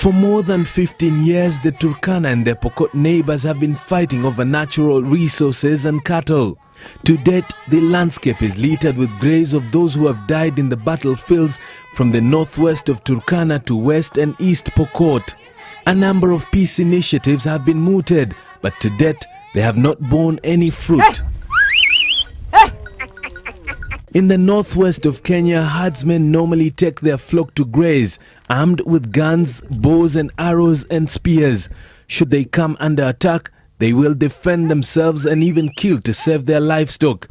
For more than 15 years, the Turkana and their Pokot neighbors have been fighting over natural resources and cattle. To date, the landscape is littered with graves of those who have died in the battlefields from the northwest of Turkana to west and east Pokot. A number of peace initiatives have been mooted, but to date, they have not borne any fruit. In the northwest of Kenya, herdsmen normally take their flock to graze, armed with guns, bows and arrows and spears. Should they come under attack, they will defend themselves and even kill to save their livestock.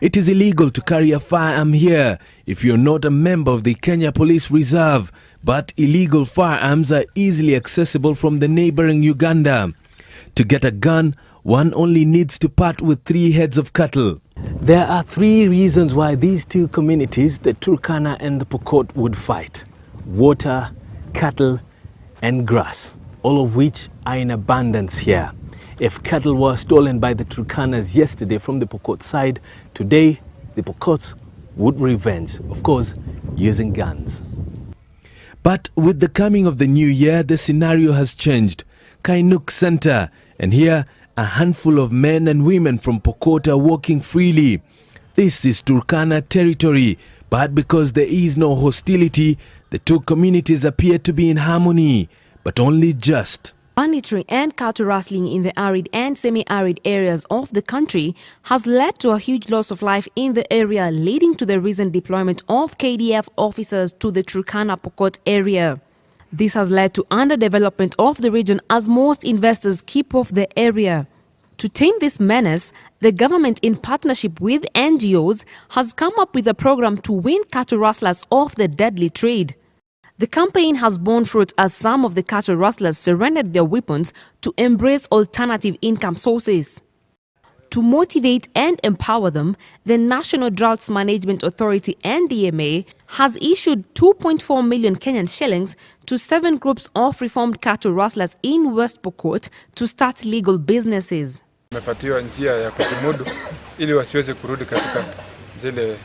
It is illegal to carry a firearm here if you're not a member of the Kenya Police Reserve, but illegal firearms are easily accessible from the neighboring Uganda. To get a gun, one only needs to part with 3 heads of cattle. There are 3 reasons why these 2 communities, the Turkana and the Pokot, would fight. Water, cattle and grass, all of which are in abundance here. If cattle were stolen by the Turkanas yesterday from the Pokot side, today the Pokots would revenge, of course, using guns. But with the coming of the new year, the scenario has changed. Kainuk Center, and here a handful of men and women from Pokot are walking freely. This is Turkana territory, but because there is no hostility, the 2 communities appear to be in harmony, but only just. Monitoring and cattle rustling in the arid and semi-arid areas of the country has led to a huge loss of life in the area, leading to the recent deployment of KDF officers to the Turkana Pokot area. This has led to underdevelopment of the region as most investors keep off the area. To tame this menace, the government, in partnership with NGOs, has come up with a program to wean cattle rustlers off the deadly trade. The campaign has borne fruit as some of the cattle rustlers surrendered their weapons to embrace alternative income sources. To motivate and empower them, the National Drought Management Authority (NDMA) has issued 2.4 million Kenyan shillings to 7 groups of reformed cattle rustlers in West Pokot to start legal businesses. Tumepatiwa njia ya kujimudu ili wasiweze kurudi katika zile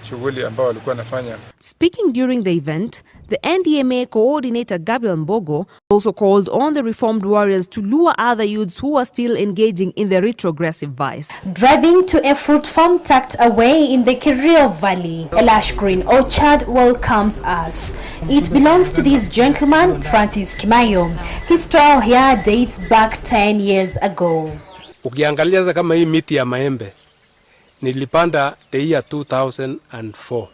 shughuli ambao walikuwa nafanya. Speaking during the event, the NDMA coordinator Gabriel Mbogo also called on the reformed warriors to lure other youths who are still engaging in the retrogressive vice. Driving to a fruit farm tucked away in the Kerio Valley, a lush green orchard welcomes us. It belongs to this gentleman, Francis Kimayo. His trial here dates back 10 years ago. Ukiangalia kama hii miti ya maembe nilipanda the year 2004.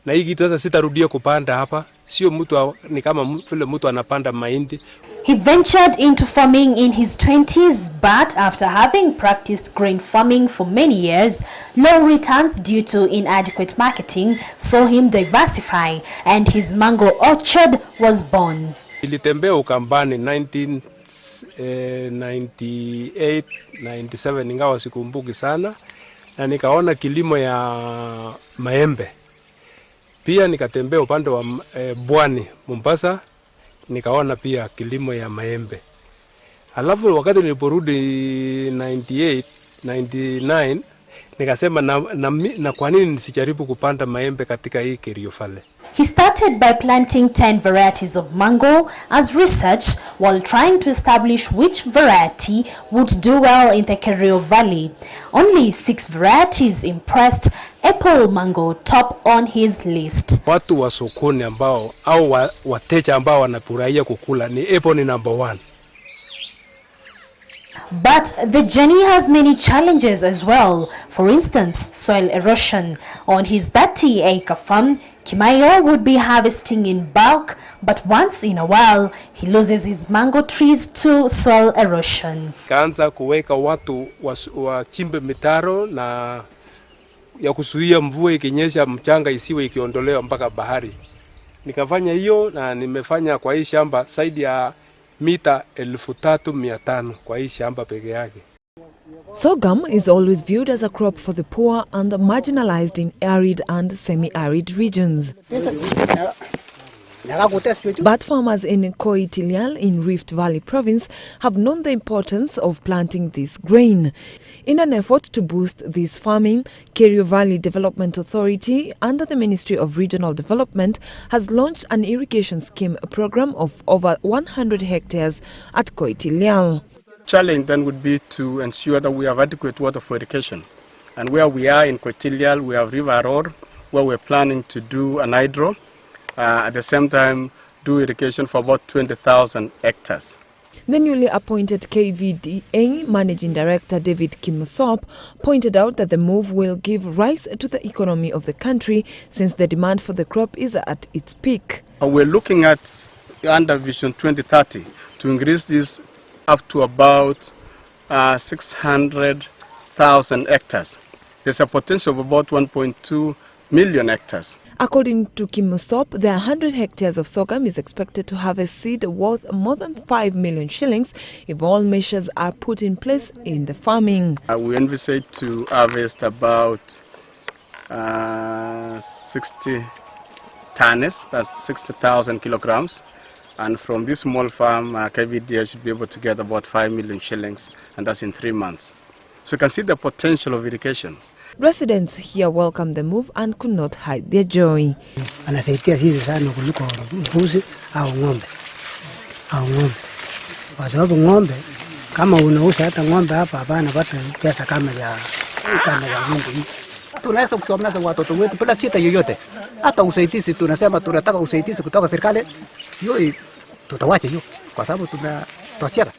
Na hii kitu sasa sitarudia kupanda hapa. Sio mtu ni kama vile mtu anapanda mahindi. He ventured into farming in his 20s, but after having practiced grain farming for many years, low returns due to inadequate marketing saw him diversify, and his mango orchard was born. Nilitembea Ukambani 1998, 97, ingawa sikumbuki sana. Na nikaona kilimo ya maembe. Pia nikatembea upande wa Bwani, Mombasa, nikaona pia kilimo ya maembe. Alafu wakati niliporudi 98, 99, nikasema na kwa nini nisijaribu kupanda maembe katika hii Kerio Valley. He started by planting 10 varieties of mango as research while trying to establish which variety would do well in the Kerio Valley. Only 6 varieties impressed, apple mango top on his list. Watu wa sokoni ambao au wateja ambao wanafurahia kukula ni apple ni number 1. But the journey has many challenges as well. For instance, soil erosion. On his 30-acre farm, Kimayo would be harvesting in bulk, but once in a while, he loses his mango trees to soil erosion. Kaanza kuweka watu wachimbe mitaro na ya kuzuia mvua ikinyesha mchanga isiwe ikiondolewa mpaka bahari. Nikafanya hiyo na nimefanya kwa hii shamba zaidi ya mita 3,500 kwa hii shamba peke yake. Sorghum is always viewed as a crop for the poor and marginalized in arid and semi-arid regions. But farmers in Koitilial in Rift Valley province have known the importance of planting this grain. In an effort to boost this farming, Kerio Valley Development Authority under the Ministry of Regional Development has launched an irrigation scheme program of over 100 hectares at Koitilial. Challenge then would be to ensure that we have adequate water for irrigation. And where we are in Koitilial, we have River Road, where we're planning to do an hydro. At the same time, do irrigation for about 20,000 hectares. The newly appointed KVDA Managing Director David Kimsop pointed out that the move will give rise to the economy of the country since the demand for the crop is at its peak. We're looking at under Vision 2030 to increase this up to about 600,000 hectares. There's a potential of about 1.2 million hectares. According to Kimsop, the 100 hectares of sorghum is expected to have a seed worth more than 5 million shillings if all measures are put in place in the farming. We envisage to harvest about 60 tons, that's 60,000 kilograms. And from this small farm, KVDA should be able to get about 5 million shillings, and that's in 3 months. So you can see the potential of irrigation. Residents here welcomed the move and could not hide their joy. Anasaidia sisi sana kuliko mbuzi au ng'ombe. Kwa sababu ng'ombe kama unauza hata ng'ombe hapa hapana pata pesa kama ya ng'ombe hii. Tunaweza kusomesha watoto wetu bila shida yoyote. Hata usaidizi tunasema tunataka usaidizi kutoka serikali. Hiyo tutawacha hiyo kwa sababu tunatosheka.